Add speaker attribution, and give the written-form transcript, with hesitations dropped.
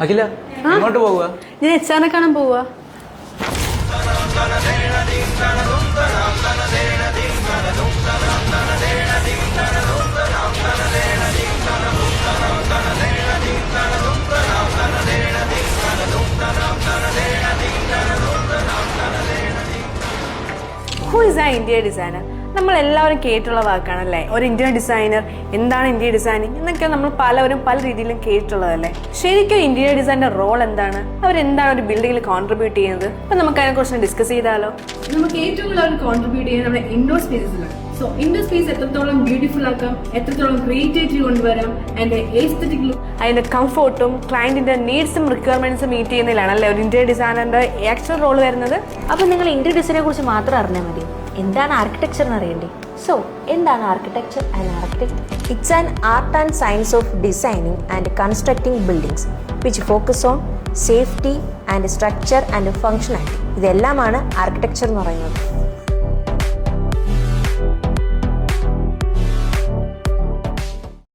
Speaker 1: അഖില എങ്ങോട്ട് പോവുക?
Speaker 2: ഞാൻ എച്ചാനെ കാണാൻ പോവുക. ഹൂ ഇസ് ആ ഇന്റീരിയർ ഡിസൈനർ? നമ്മൾ എല്ലാവരും കേട്ടുള്ള വാക്കാണല്ലേ ഒരു ഇന്റീരിയർ ഡിസൈനർ. എന്താണ് ഇന്റീരിയർ ഡിസൈനിങ് എന്നൊക്കെ നമ്മൾ പലവരും പല രീതിയിലും കേട്ടിട്ടുള്ളതല്ലേ. ശരിക്കും ഇന്റീരിയർ ഡിസൈനർ റോൾ എന്താണ്, അവരെന്താണ് ഒരു ബിൽഡിങ്ങിൽ കോൺട്രിബ്യൂട്ട് ചെയ്യുന്നത്? അപ്പൊ നമുക്ക് അതിനെ കുറിച്ച് ഡിസ്കസ് ചെയ്താലോ. നമുക്ക് ഏറ്റവും കൂടുതൽ കോൺട്രിബ്യൂട്ട് ചെയ്യുന്നത് നമ്മുടെ ഇൻഡോർ സ്പേസസിലാണ്. സോ ഇൻഡോർ സ്പേസ് എത്രത്തോളം ബ്യൂട്ടിഫുൾ ആക്കാം, എത്രത്തോളം ക്രിയേറ്റിവിറ്റി കൊണ്ടുവരാം, അതിന്റെ എസ്തെറ്റിക് ലുക്ക്, അതിന്റെ കംഫോർട്ടും ക്ലയന്റിന്റെ നീഡ്സും റിക്വയർമെന്റ്സും മീറ്റ് ചെയ്യുന്നതിലാണല്ലേ ഒരു ഇന്റീരിയർ ഡിസൈനറിന്റെ ആക്ച്വൽ റോൾ വരുന്നത്.
Speaker 3: അപ്പൊ നിങ്ങൾ ഇന്റീരിയർ ഡിസൈനെ കുറിച്ച് മാത്രം അറിഞ്ഞാൽ മതി, എന്താണ് ആർക്കിടെക്ചർ എന്ന് അറിയണ്ടേ? സോ എന്താണ് architecture and architect? It's an art and science of designing and constructing buildings which focus on safety and structure and functionality. ഇതെല്ലാമാണ് ആർക്കിടെക്ചർ എന്ന് പറയുന്നത്.